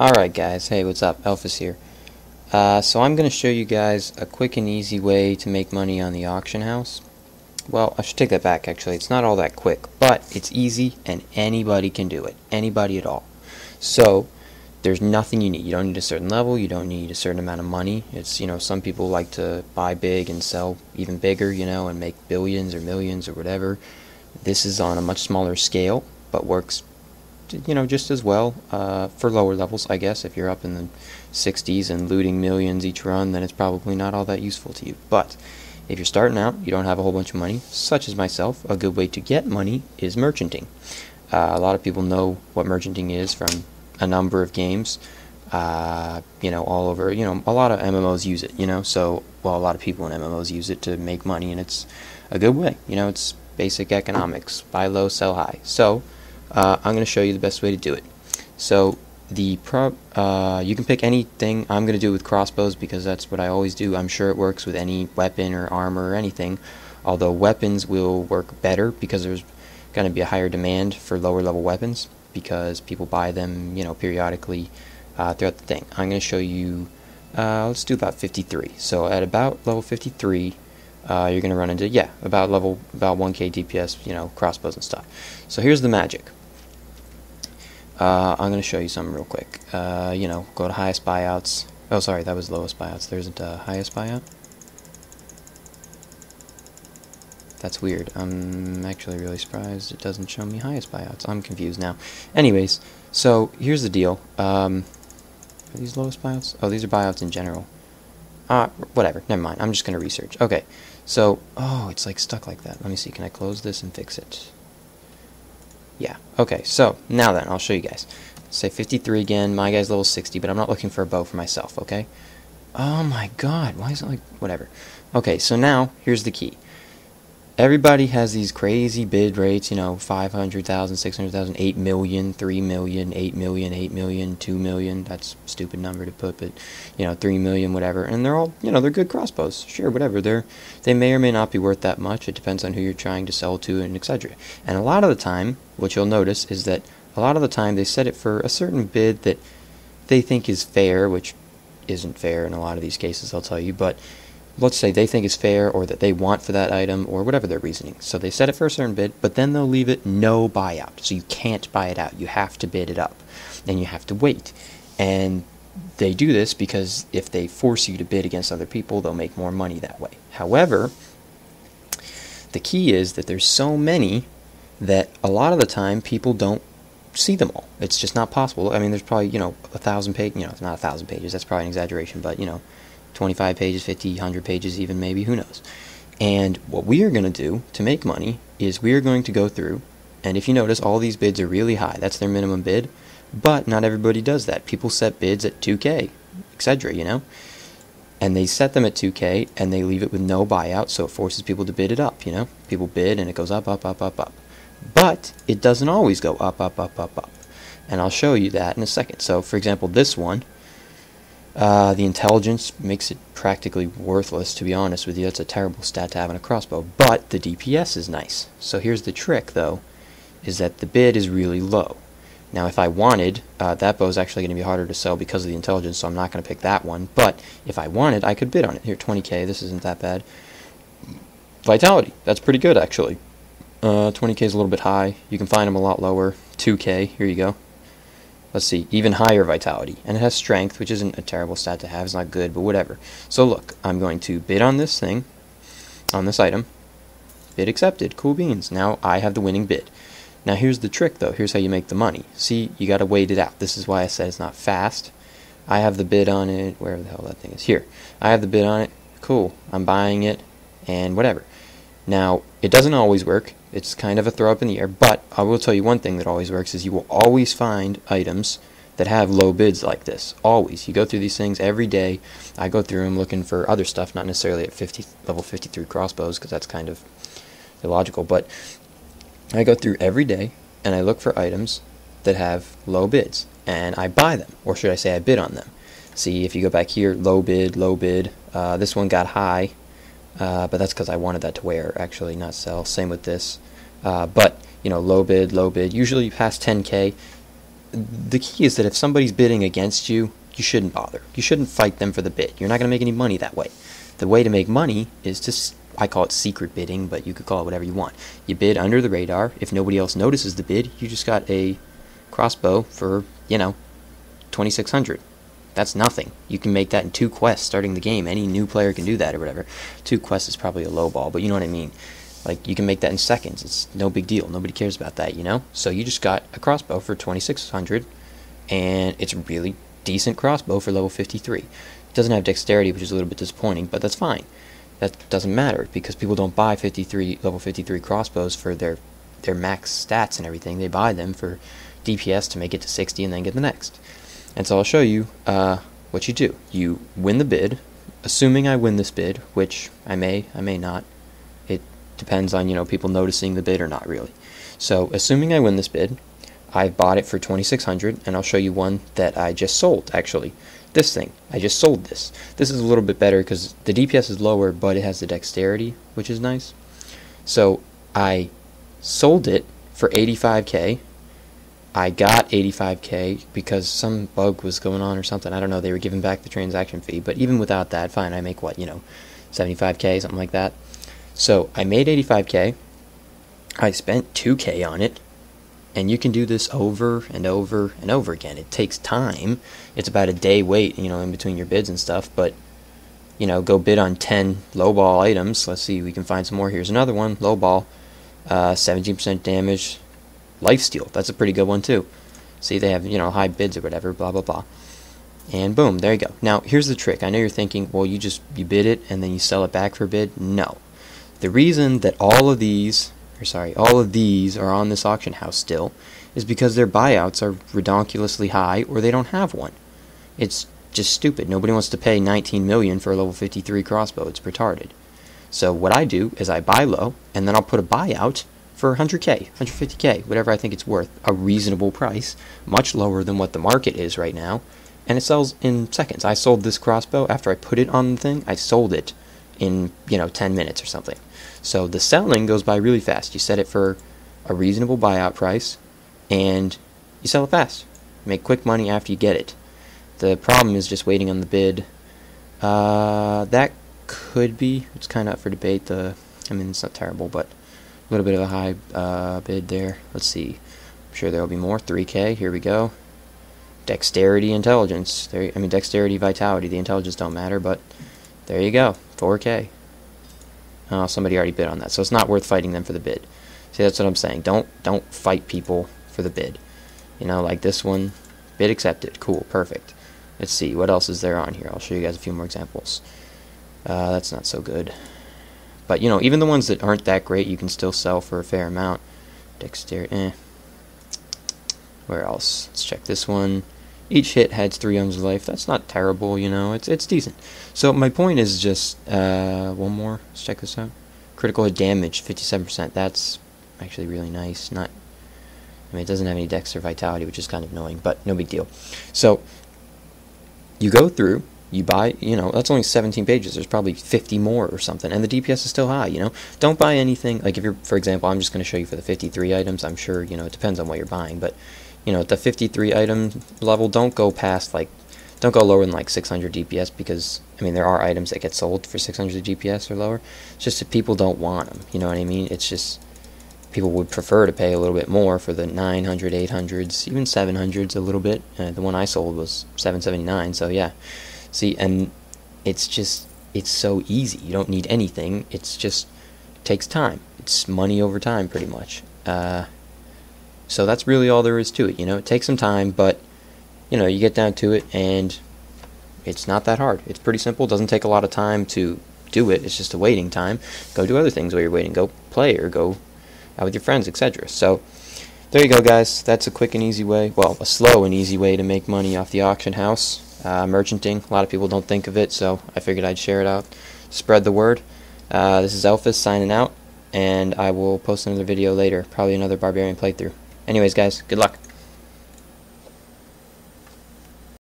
Alright guys, hey, what's up? Elfis here. So I'm going to show you guys a quick and easy way to make money on the auction house. Well, I should take that back actually. It's not all that quick, but it's easy and anybody can do it. Anybody at all. So, there's nothing you need. You don't need a certain level, you don't need a certain amount of money. It's, some people like to buy big and sell even bigger, and make billions or millions or whatever. This is on a much smaller scale, but works just as well for lower levels, I guess. If you're up in the 60s and looting millions each run, then it's probably not all that useful to you. But if you're starting out, you don't have a whole bunch of money, such as myself, a good way to get money is merchanting. A lot of people know what merchanting is from a number of games, all over, a lot of MMOs use it, a lot of people in MMOs use it to make money, and it's a good way, it's basic economics, buy low, sell high. So, I'm going to show you the best way to do it. So, you can pick anything. I'm going to do it with crossbows because that's what I always do. I'm sure it works with any weapon or armor or anything, although weapons will work better because there's going to be a higher demand for lower level weapons because people buy them, periodically throughout the thing. I'm going to show you, let's do about 53. So at about level 53, you're going to run into, about 1k DPS, crossbows and stuff. So here's the magic. I'm going to show you something real quick. Go to highest buyouts. Oh, sorry, that was lowest buyouts. There isn't a highest buyout. That's weird. I'm actually really surprised it doesn't show me highest buyouts. I'm confused now. Anyways, so here's the deal. Are these lowest buyouts? Oh, these are buyouts in general. Whatever. Never mind. I'm just going to research. Okay. So, it's like stuck like that. Let me see. Can I close this and fix it? Yeah. Okay. So, now then, I'll show you guys. Say 53 again. My guy's level 60, but I'm not looking for a bow for myself, okay? Oh my god. Why is it like... Whatever. Okay, so now, here's the key. Everybody has these crazy bid rates, 500,000, 600,000, 8 million, 3 million, 8 million, 8 million, 2 million. That's a stupid number to put, but, 3 million, whatever. And they're all, they're good crossbows. Sure, whatever. They may or may not be worth that much. It depends on who you're trying to sell to and etc. And a lot of the time, what you'll notice is that a lot of the time they set it for a certain bid that they think is fair, which isn't fair in a lot of these cases, I'll tell you, but let's say they think is fair or that they want for that item or whatever their reasoning. So they set it for a certain bid, but then they'll leave it no buyout. So you can't buy it out. You have to bid it up. And you have to wait. And they do this because if they force you to bid against other people, they'll make more money that way. However, the key is that there's so many that a lot of the time people don't see them all. It's just not possible. I mean, there's probably, 1,000 pages, it's not 1,000 pages, that's probably an exaggeration, but, 25 pages, 50, 100 pages even, maybe, who knows. And what we are going to do to make money is we are going to go through, and if you notice, all these bids are really high. That's their minimum bid, but not everybody does that. People set bids at 2K, etc., and they set them at 2K, and they leave it with no buyout, so it forces people to bid it up, People bid, and it goes up, up, up, up, up. But it doesn't always go up, up, up, up, up. And I'll show you that in a second. So, for example, this one, the intelligence makes it practically worthless, to be honest with you. That's a terrible stat to have on a crossbow. But the DPS is nice. So here's the trick, though, is that the bid is really low. Now, if I wanted, that bow is actually going to be harder to sell because of the intelligence, so I'm not going to pick that one. But if I wanted, I could bid on it. Here, 20k, this isn't that bad. Vitality, that's pretty good, actually. 20k is a little bit high. You can find them a lot lower. 2k, here you go. Let's see, even higher vitality. And it has strength, which isn't a terrible stat to have. It's not good, but whatever. So look, I'm going to bid on this thing, on this item. Bid accepted. Cool beans. Now I have the winning bid. Now here's the trick, though. Here's how you make the money. See, you got to wait it out. This is why I said it's not fast. I have the bid on it. Wherever the hell that thing is. Here. I have the bid on it. Cool. I'm buying it. And whatever. Now, it doesn't always work. It's kind of a throw up in the air, but I will tell you one thing that always works is you will always find items that have low bids like this. Always. You go through these things every day. I go through them looking for other stuff, not necessarily at level 53 crossbows, because that's kind of illogical, but I go through every day, and I look for items that have low bids, and I buy them, or should I say I bid on them. See, if you go back here, low bid, this one got high, but that's because I wanted that to wear, actually, not sell. Same with this. But, low bid, usually past 10k, the key is that if somebody's bidding against you, you shouldn't bother. You shouldn't fight them for the bid. You're not going to make any money that way. The way to make money is to, I call it secret bidding, but you could call it whatever you want. You bid under the radar. If nobody else notices the bid, you just got a crossbow for, 2,600. That's nothing. You can make that in 2 quests starting the game. Any new player can do that or whatever. 2 quests is probably a low ball, but you know what I mean. Like, you can make that in seconds. It's no big deal. Nobody cares about that, So you just got a crossbow for 2,600, and it's a really decent crossbow for level 53. It doesn't have dexterity, which is a little bit disappointing, but that's fine. That doesn't matter, because people don't buy level 53 crossbows for their max stats and everything. They buy them for DPS to make it to 60 and then get the next. And so I'll show you what you do. You win the bid, assuming I win this bid, which I may not. It depends on, people noticing the bid or not, really. So, assuming I win this bid, I bought it for 2,600, and I'll show you one that I just sold, actually. This thing. I just sold this. This is a little bit better because the DPS is lower, but it has the dexterity, which is nice. So, I sold it for 85k. I got 85k because some bug was going on or something. I don't know. They were giving back the transaction fee. But even without that, fine, I make what, 75k, something like that. So I made 85k. I spent 2k on it. And you can do this over and over and over again. It takes time. It's about a day wait, in between your bids and stuff. But, go bid on 10 lowball items. Let's see, we can find some more. Here's another one, lowball. 17% damage. Lifesteal, that's a pretty good one too. See, they have, high bids or whatever, blah, ball blah. And boom, there you go. Now, here's the trick. I know you're thinking, well, you bid it and then you sell it back for a bid. No. The reason that all of these are on this auction house still is because their buyouts are redonkulously high or they don't have one. It's just stupid. Nobody wants to pay 19 million for a level 53 crossbow. It's retarded. So what I do is I buy low and then I'll put a buyout for 100k, 150k, whatever I think it's worth, a reasonable price, much lower than what the market is right now, and it sells in seconds. I sold this crossbow after I put it on the thing. I sold it in 10 minutes or something. So the selling goes by really fast. You set it for a reasonable buyout price, and you sell it fast. Make quick money after you get it. The problem is just waiting on the bid. That could be. It's kind of up for debate. It's not terrible, but a little bit of a high bid there. Let's see. I'm sure there will be more. 3k. Here we go. Dexterity, intelligence. Dexterity, vitality. The intelligence don't matter, but there you go. 4k. Oh, somebody already bid on that, so it's not worth fighting them for the bid. See, that's what I'm saying. Don't fight people for the bid. Like this one. Bid accepted. Cool. Perfect. Let's see. What else is there on here? I'll show you guys a few more examples. That's not so good. But, even the ones that aren't that great, you can still sell for a fair amount. Dexterity, Where else? Let's check this one. Each hit adds 3 of life. That's not terrible, It's decent. So, my point is just, one more. Let's check this out. Critical hit damage, 57%. That's actually really nice. It doesn't have any dex or vitality, which is kind of annoying, but no big deal. So, you go through. You buy, that's only 17 pages. There's probably 50 more or something. And the DPS is still high, Don't buy anything. Like, if you're, for example, I'm just going to show you for the 53 items. I'm sure, it depends on what you're buying. But, at the 53 item level, don't go lower than, 600 DPS because, there are items that get sold for 600 DPS or lower. It's just that people don't want them. You know what I mean? It's just, people would prefer to pay a little bit more for the 900, 800s, even 700s a little bit. The one I sold was 779, so yeah. See, and it's so easy. You don't need anything. It takes time. It's money over time, pretty much. So that's really all there is to it. It takes some time, but, you get down to it, and it's not that hard. It's pretty simple. It doesn't take a lot of time to do it. It's just a waiting time. Go do other things while you're waiting. Go play or go out with your friends, etc. So, there you go, guys. That's a quick and easy way. Well, a slow and easy way to make money off the auction house. Merchanting. A lot of people don't think of it, so I figured I'd share it out. Spread the word. This is Elfis signing out, and I will post another video later. Probably another Barbarian playthrough. Anyways, guys, good luck.